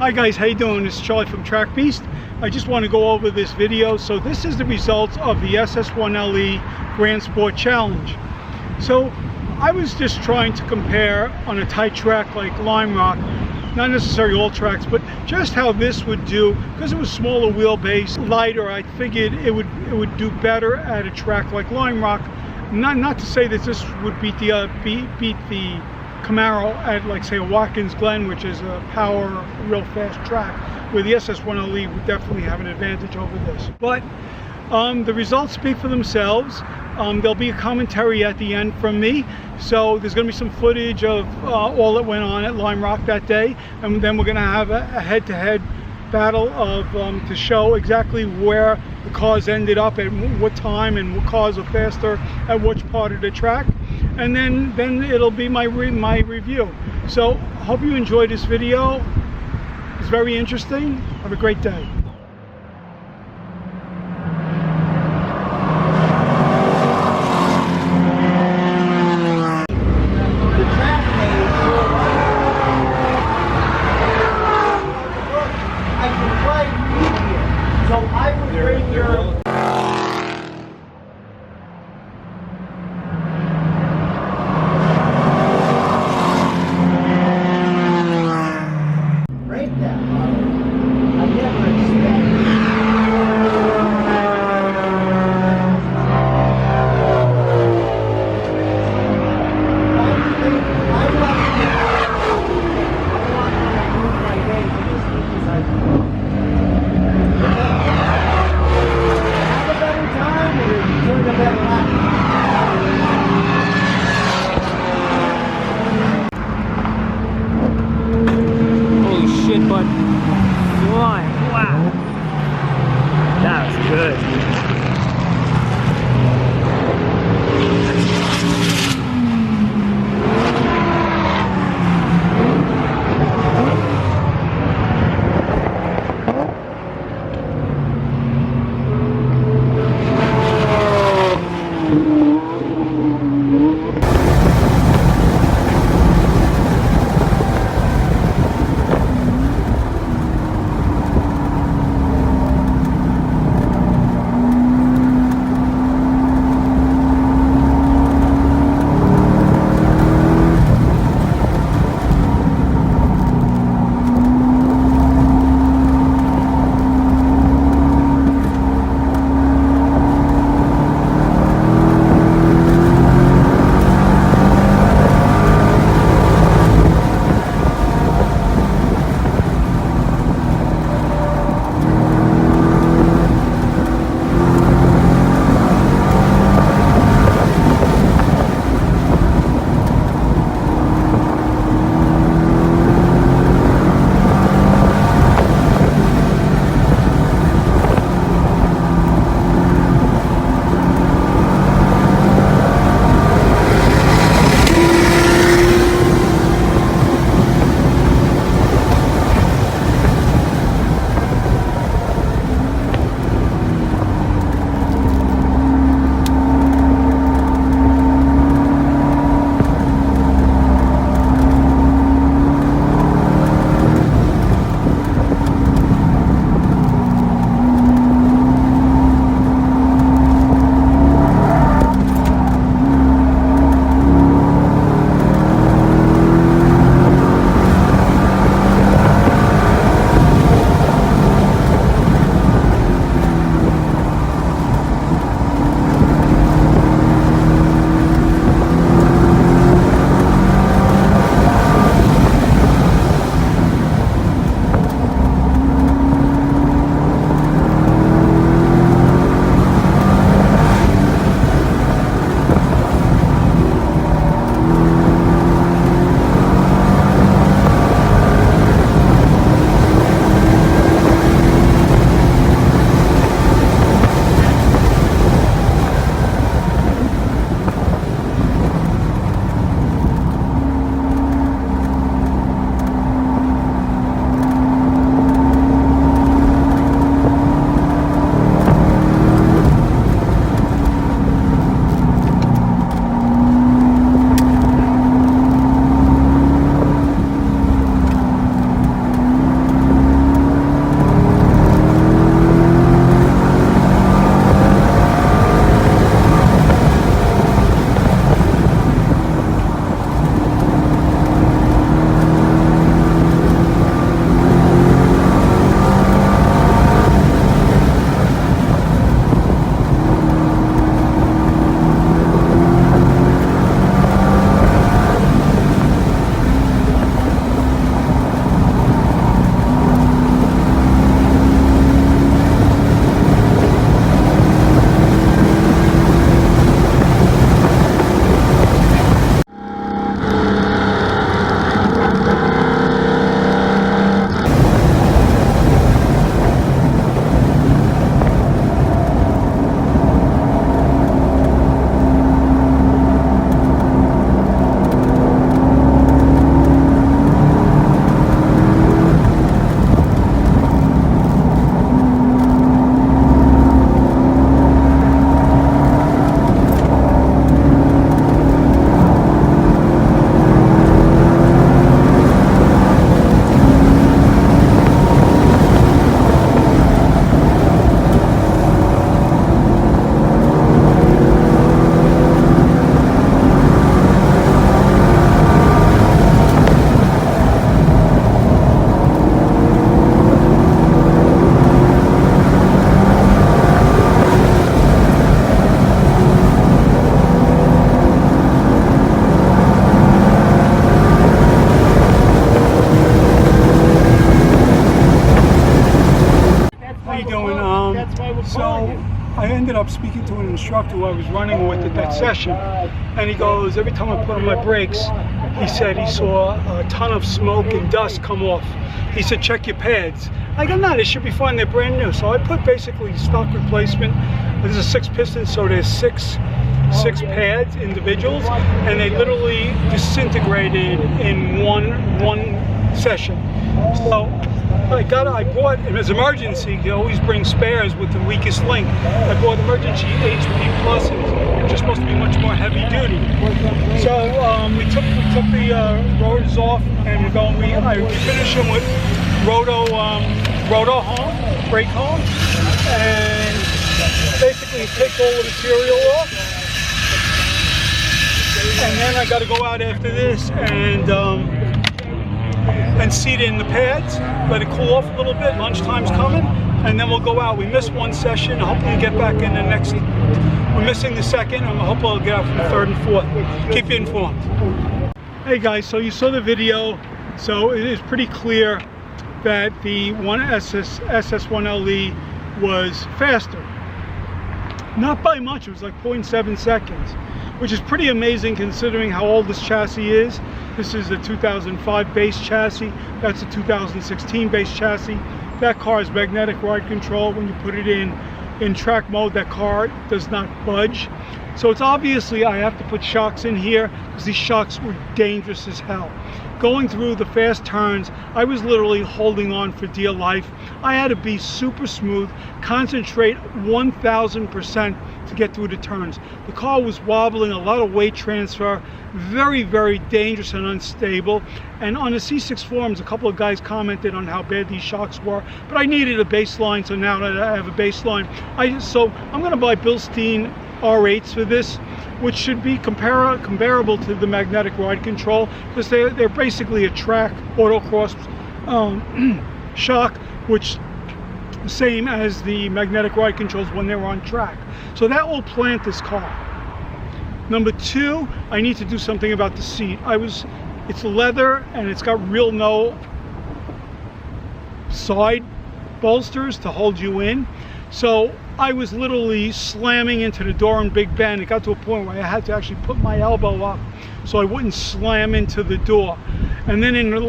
Hi guys, how you doing? This is Charlie from Track Beast. I just want to go over this video. So this is the results of the SS1LE Grand Sport Challenge. So I was just trying to compare on a tight track like Limerock, not necessarily all tracks, but just how this would do. Because it was smaller wheelbase, lighter, I figured it would do better at a track like Limerock. Not to say that this would beat the Camaro at, like, say, a Watkins Glen, which is a power, real fast track, where the SS1LE would definitely have an advantage over this. But the results speak for themselves. There'll be a commentary at the end from me, so there's going to be some footage of all that went on at Limerock that day, and then we're going to have a head-to-head battle of to show exactly where the cars ended up at what time and what cars are faster at which part of the track, and then it'll be my review. So I hope you enjoyed this video. It's very interesting. Have a great day. So I would bring your... Break that, I never up speaking to an instructor who I was running with at that session, and he goes, every time I put on my brakes, he said he saw a ton of smoke and dust come off. He said, check your pads. I go, no, they should be fine, they're brand new. So I put basically stock replacement. This is a 6-piston, so there's six pads, individuals, and they literally disintegrated in one session. So I bought, as an emergency, you always bring spares with the weakest link. I bought emergency HP Pluses, which are supposed to be much more heavy duty. So we took the rotors off, and we finished them with roto home, brake home, and basically take all the material off. And then I got to go out after this and seat in the pads, let it cool off a little bit. Lunchtime's coming, and then we'll go out. We missed one session. Hopefully get back in the next. We're missing the second, and I hope I'll get out for the third and fourth. Keep you informed. Hey guys, so you saw the video. So it is pretty clear that the SS1LE was faster. Not by much. It was like 0.7 seconds. Which is pretty amazing considering how old this chassis is. This is a 2005 base chassis. That's a 2016 base chassis. That car is magnetic ride control. When you put it in track mode, that car does not budge. So it's obviously I have to put shocks in here because these shocks were dangerous as hell. Going through the fast turns, I was literally holding on for dear life. I had to be super smooth, concentrate 1000% to get through the turns. The car was wobbling, a lot of weight transfer, very, very dangerous and unstable. And on the C6 forums, a couple of guys commented on how bad these shocks were, but I needed a baseline, so now that I have a baseline, I'm going to buy Bilstein R8s for this, which should be comparable to the magnetic ride control, because they're basically a track autocross shock, which same as the magnetic ride controls when they're on track. So that will plant this car. Number two, I need to do something about the seat. It's leather and it's got real no side bolsters to hold you in. So I was literally slamming into the door in Big Ben. It got to a point where I had to actually put my elbow up so I wouldn't slam into the door. And then in the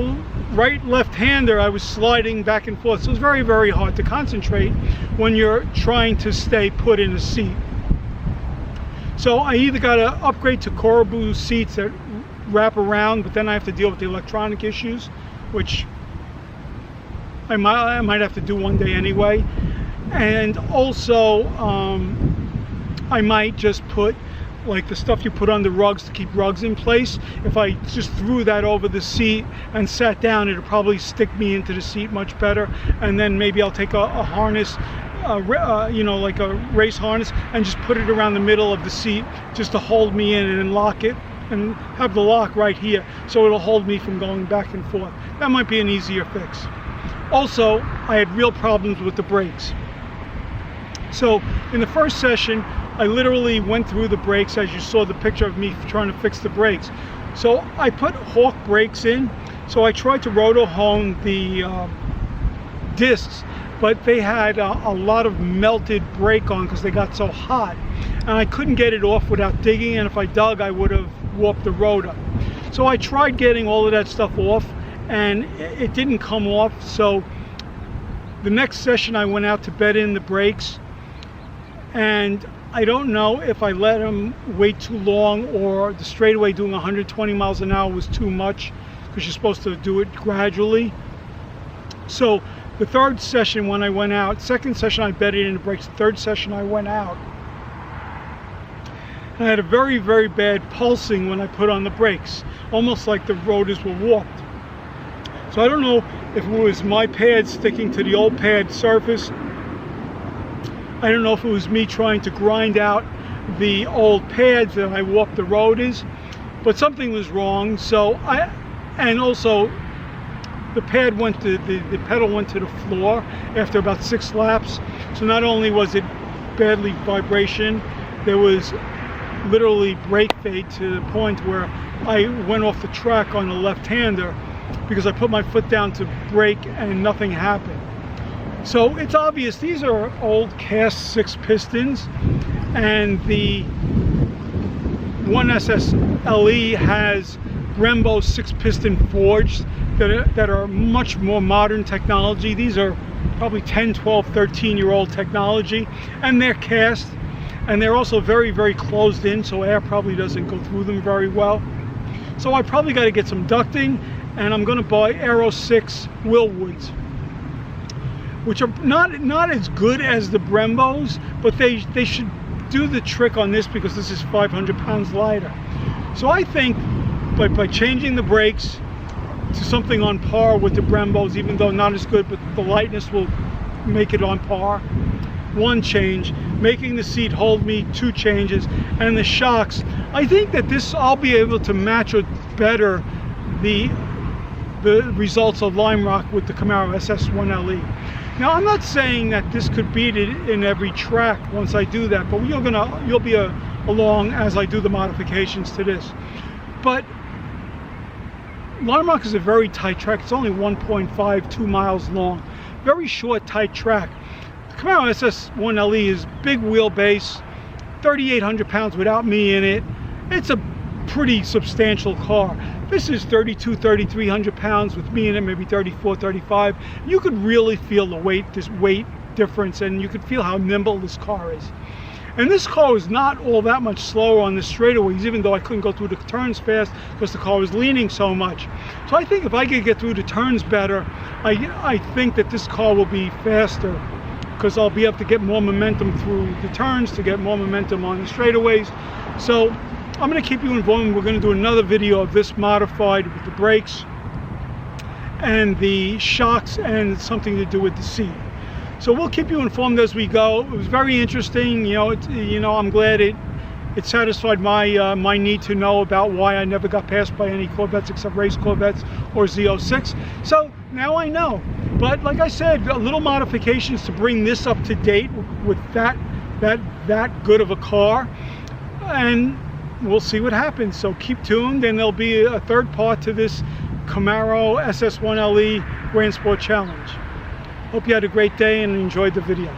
left-hander, I was sliding back and forth. So it's very, very hard to concentrate when you're trying to stay put in a seat. So I either got to upgrade to Corbu seats that wrap around, but then I have to deal with the electronic issues, which I might have to do one day anyway. And also I might just put like the stuff you put on the rugs to keep rugs in place. If I just threw that over the seat and sat down, it'll probably stick me into the seat much better. And then maybe I'll take a harness, like a race harness, and just put it around the middle of the seat just to hold me in, and then lock it and have the lock right here so it'll hold me from going back and forth. That might be an easier fix. Also, I had real problems with the brakes. So in the first session, I literally went through the brakes, as you saw the picture of me trying to fix the brakes. So I put Hawk brakes in. So I tried to roto hone the discs, but they had a lot of melted brake on because they got so hot. And I couldn't get it off without digging, and if I dug, I would have warped the rotor. So I tried getting all of that stuff off, and it didn't come off. So the next session, I went out to bed in the brakes, and I don't know if I let them wait too long or the straightaway doing 120 miles an hour was too much, because you're supposed to do it gradually. So the third session when I went out, second session I bedded in the brakes, the third session I went out, and I had a very, very bad pulsing when I put on the brakes, almost like the rotors were warped. So I don't know if it was my pad sticking to the old pad surface. I don't know if it was me trying to grind out the old pads that I warped the rotors, but something was wrong. So and also the pad went to the pedal went to the floor after about 6 laps. So not only was it badly vibration, there was literally brake fade to the point where I went off the track on the left-hander because I put my foot down to brake and nothing happened. So it's obvious these are old cast 6 pistons, and the 1SS LE has Brembo 6-piston forged that are much more modern technology. These are probably 10, 12, 13-year-old technology, and they're cast, and they're also very, very closed in, so air probably doesn't go through them very well. So I probably got to get some ducting, and I'm going to buy Aero 6 Willwoods, which are not as good as the Brembos, but they should do the trick on this because this is 500 pounds lighter. So I think by changing the brakes to something on par with the Brembos, even though not as good, but the lightness will make it on par. 1 change, making the seat hold me 2 changes, and the shocks, I think that this I'll be able to match or better the results of Limerock with the Camaro SS 1LE. Now I'm not saying that this could beat it in every track once I do that, but you'll be along as I do the modifications to this. But Limerock is a very tight track. It's only 1.52 miles long. Very short, tight track. The Camaro SS 1LE is big wheelbase, 3,800 pounds without me in it. It's a pretty substantial car. This is 3,300 pounds with me in it, maybe 34, 35. You could really feel the weight difference, and you could feel how nimble this car is. And this car is not all that much slower on the straightaways, even though I couldn't go through the turns fast because the car was leaning so much. So I think if I could get through the turns better, I think that this car will be faster because I'll be able to get more momentum through the turns to get more momentum on the straightaways. So I'm going to keep you informed. We're going to do another video of this modified with the brakes and the shocks and something to do with the seat. So we'll keep you informed as we go. It was very interesting. I'm glad it satisfied my need to know about why I never got passed by any Corvettes except race Corvettes or Z06. So now I know. But like I said, little modifications to bring this up to date with that good of a car, and we'll see what happens. So keep tuned, and there'll be a third part to this Camaro SS 1LE Grand Sport Challenge. Hope you had a great day and enjoyed the video.